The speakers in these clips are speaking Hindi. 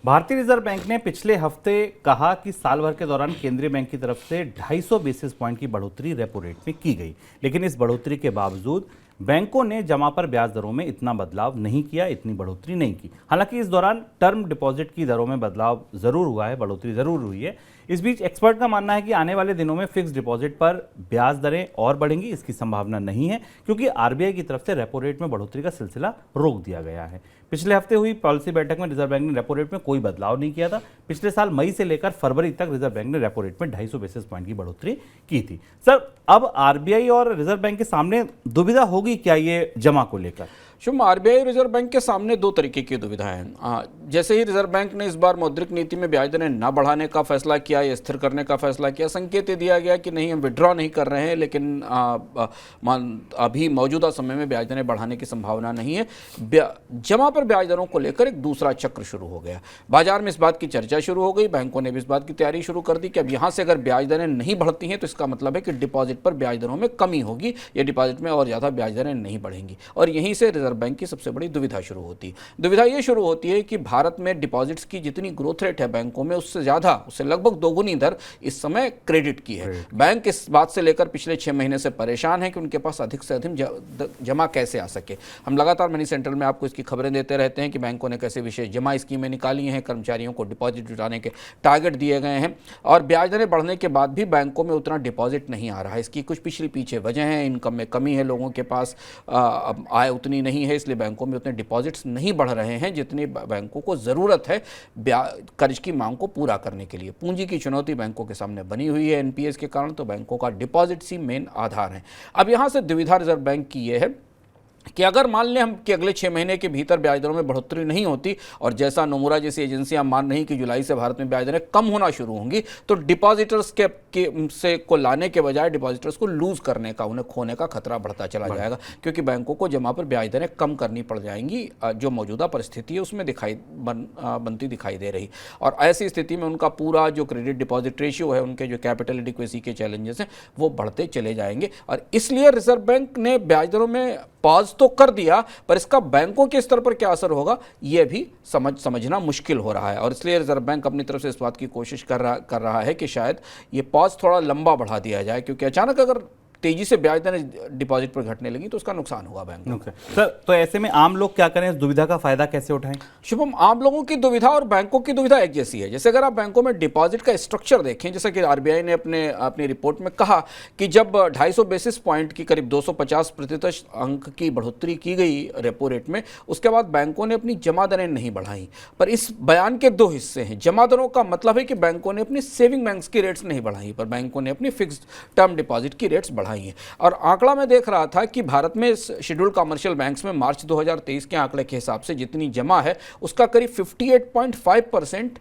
भारतीय रिजर्व बैंक ने पिछले हफ्ते कहा कि साल भर के दौरान केंद्रीय बैंक की तरफ से 250 बेसिस पॉइंट की बढ़ोतरी रेपो रेट में की गई, लेकिन इस बढ़ोतरी के बावजूद बैंकों ने जमा पर ब्याज दरों में इतना बदलाव नहीं किया, इतनी बढ़ोतरी नहीं की। हालांकि इस दौरान टर्म डिपॉजिट की दरों में बदलाव जरूर हुआ है, बढ़ोतरी जरूर हुई है। इस बीच एक्सपर्ट का मानना है कि आने वाले दिनों में फिक्स डिपॉजिट पर ब्याज दरें और बढ़ेंगी, इसकी संभावना नहीं है, क्योंकि आरबीआई की तरफ से रेपो रेट में बढ़ोतरी का सिलसिला रोक दिया गया है। पिछले हफ्ते हुई पॉलिसी बैठक में रिजर्व बैंक ने रेपो रेट में कोई बदलाव नहीं किया था। पिछले साल मई से लेकर फरवरी तक रिजर्व बैंक ने रेपो रेट में 250 बेसिस पॉइंट की बढ़ोतरी की थी। सर, अब आरबीआई और रिजर्व बैंक के सामने दुविधा होगी क्या ये जमा को लेकर? शुभ, आरबीआई रिजर्व बैंक के सामने दो तरीके की दुविधाएं हैं। जैसे ही रिजर्व बैंक ने इस बार मौद्रिक नीति में ब्याज दरें न बढ़ाने का फैसला किया या स्थिर करने का फैसला किया, संकेत दिया गया कि नहीं, हम विड्रॉ नहीं कर रहे हैं, लेकिन अभी मौजूदा समय में ब्याज दरें बढ़ाने की संभावना नहीं है। जमा पर ब्याज दरों को लेकर एक दूसरा चक्र शुरू हो गया। बाजार में इस बात की चर्चा शुरू हो गई, बैंकों ने भी इस बात की तैयारी शुरू कर दी कि अब यहाँ से अगर ब्याज दरें नहीं बढ़ती हैं तो इसका मतलब है कि डिपॉजिट पर ब्याज दरों में कमी होगी या डिपॉजिट में और ज़्यादा ब्याज दरें नहीं बढ़ेंगी। और यहीं से रिजर्व बैंक की सबसे बड़ी दुविधा शुरू होती है। दुविधा ये शुरू होती है कि भारत में डिपॉजिट्स की जितनी ग्रोथ रेट है बैंकों में, उससे ज़्यादा, उससे लगभग दोगुनी दर इस समय क्रेडिट की है। बैंक इस बात से लेकर पिछले 6 महीने से परेशान है कि उनके पास अधिक से अधिक जमा कैसे आ सके। हम लगातार मनी सेंट्रल में आपको इसकी खबरें देते रहते हैं कि बैंकों ने कैसे विशेष जमा स्कीमें निकाली हैं, कर्मचारियों को डिपॉजिट जुटाने के टारगेट दिए गए हैं, और ब्याज दरें बढ़ने के बाद भी बैंकों में उतना डिपॉजिट नहीं आ रहा है। इसकी कुछ पिछली पीछे वजह है, इनकम में कमी है, लोगों के पास आय उतनी नहीं है, इसलिए बैंकों में उतने डिपॉजिट्स नहीं बढ़ रहे हैं जितनी बैंकों को ज़रूरत है कर्ज की मांग को पूरा करने के लिए। पूंजी की चुनौती बैंकों के सामने बनी हुई है एनपीएस के कारण, तो बैंकों का डिपॉजिट्स ही मेन आधार है। अब यहाँ से दुविधा रिजर्व बैंक की ये है कि अगर मान लें हम कि अगले 6 महीने के भीतर ब्याज दरों में बढ़ोतरी नहीं होती, और जैसा नोमुरा जैसी एजेंसियां मान रही कि जुलाई से भारत में ब्याज दरें कम होना शुरू होंगी, तो डिपॉजिटर्स को लाने के बजाय डिपॉजिटर्स को लूज करने का, उन्हें खोने का खतरा बढ़ता चला जाएगा, क्योंकि बैंकों को जमा पर ब्याज दरें कम करनी पड़ जाएंगी, जो मौजूदा परिस्थिति है उसमें बनती दिखाई दे रही। और ऐसी स्थिति में उनका पूरा जो क्रेडिट डिपॉजिट रेशियो है, उनके जो कैपिटल एडिक्वेसी के चैलेंजेस हैं, वो बढ़ते चले जाएंगे। और इसलिए रिजर्व बैंक ने ब्याज दरों में पॉज तो कर दिया, पर इसका बैंकों के स्तर पर क्या असर होगा यह भी समझना मुश्किल हो रहा है। और इसलिए रिजर्व बैंक अपनी तरफ से इस बात की कोशिश कर रहा है कि शायद ये पॉज थोड़ा लंबा बढ़ा दिया जाए, क्योंकि अचानक अगर तेजी से ब्याज दरें डिपॉजिट पर घटने लगी तो उसका नुकसान होगा बैंकों को। सर, तो ऐसे में आम लोग क्या करें, इस दुविधा का फायदा कैसे उठाएं? शुभम, आम लोगों की दुविधा और बैंकों की दुविधा एक जैसी है। जैसे अगर आप बैंकों में डिपॉजिट का स्ट्रक्चर देखें, जैसा कि आरबीआई ने अपनी रिपोर्ट में कहा कि जब 250 बेसिस पॉइंट की करीब 250% अंक की बढ़ोतरी की गई रेपो रेट में, उसके बाद बैंकों ने अपनी जमा दरें नहीं बढ़ाई। पर इस बयान के दो हिस्से हैं। जमा दरों का मतलब है कि बैंकों ने अपनी सेविंग बैंक्स की रेट्स नहीं बढ़ाई, पर बैंकों ने अपनी फिक्स्ड टर्म डिपॉजिट की रेट्स बढ़ाई है। और आंकड़ा मैं देख रहा था कि भारत में शेड्यूल्ड कमर्शियल बैंक्स में मार्च 2023 के आंकड़े के हिसाब से जितनी जमा है, उसका करीब 58.5%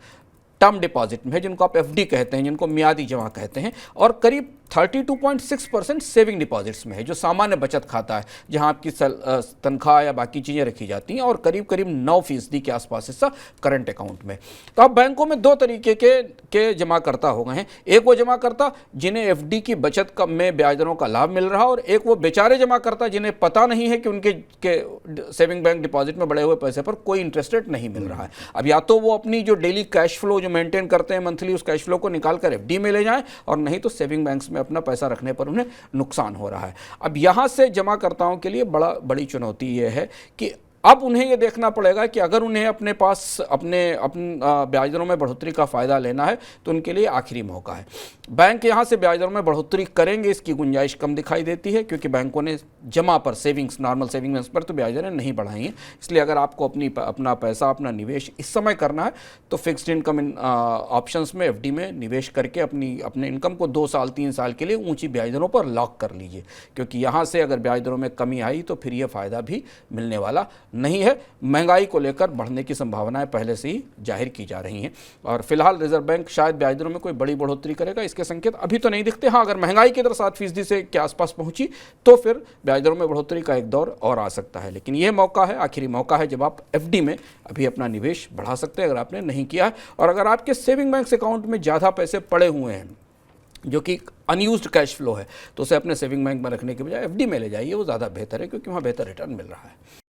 टर्म डिपॉजिट में है, जिनको आप एफडी कहते हैं, जिनको मियादी जमा कहते हैं, और करीब 32.6% सेविंग डिपॉजिट्स में है, जो सामान्य बचत खाता है, जहां आपकी तनख्वाह या बाकी चीज़ें रखी जाती हैं, और करीब 9% के आसपास हिस्सा करंट अकाउंट में। तो अब बैंकों में दो तरीके के जमाकर्ता हो गए हैं। एक वो जमाकर्ता जिन्हें एफडी की बचत में ब्याज दरों का लाभ मिल रहा है, और एक वो बेचारे जमाकर्ता जिन्हें पता नहीं है कि उनके सेविंग बैंक डिपॉजिट में बढ़े हुए पैसे पर कोई इंटरेस्ट रेट नहीं मिल रहा है। अब या तो वो अपनी जो डेली कैश फ्लो जो मेंटेन करते हैं मंथली, उस कैश फ्लो को निकाल कर एफडी में ले जाएं, और नहीं तो सेविंग बैंक्स में अपना पैसा रखने पर उन्हें नुकसान हो रहा है। अब यहां से जमाकर्ताओं के लिए बड़ी चुनौती यह है कि अब उन्हें यह देखना पड़ेगा कि अगर उन्हें अपने पास अपने ब्याज दरों में बढ़ोतरी का फ़ायदा लेना है तो उनके लिए आखिरी मौका है। बैंक यहाँ से ब्याज दरों में बढ़ोतरी करेंगे, इसकी गुंजाइश कम दिखाई देती है, क्योंकि बैंकों ने जमा पर, नॉर्मल सेविंग्स पर तो ब्याज दरें नहीं बढ़ाई हैं। इसलिए अगर आपको अपना पैसा, अपना निवेश इस समय करना है तो फिक्स्ड इनकम ऑप्शंस में, एफडी में निवेश करके अपने इनकम को 2 साल 3 साल के लिए ऊँची ब्याज दरों पर लॉक कर लीजिए, क्योंकि यहाँ से अगर ब्याज दरों में कमी आई तो फिर यह फ़ायदा भी मिलने वाला नहीं है। महंगाई को लेकर बढ़ने की संभावनाएं पहले से ही जाहिर की जा रही हैं, और फिलहाल रिजर्व बैंक शायद ब्याज दरों में कोई बड़ी बढ़ोतरी करेगा, इसके संकेत अभी तो नहीं दिखते। हाँ, अगर महंगाई की दर 7% से के आसपास पहुंची तो फिर ब्याज दरों में बढ़ोतरी का एक दौर और आ सकता है। लेकिन यह मौका है, आखिरी मौका है, जब आप एफडी में अभी अपना निवेश बढ़ा सकते हैं अगर आपने नहीं किया है। और अगर आपके सेविंग बैंक अकाउंट में ज़्यादा पैसे पड़े हुए हैं, जो कि अनयूज्ड कैश फ्लो है, तो उसे अपने सेविंग बैंक में रखने के बजाय एफडी में ले जाइए, वो ज़्यादा बेहतर है, क्योंकि वहाँ बेहतर रिटर्न मिल रहा है।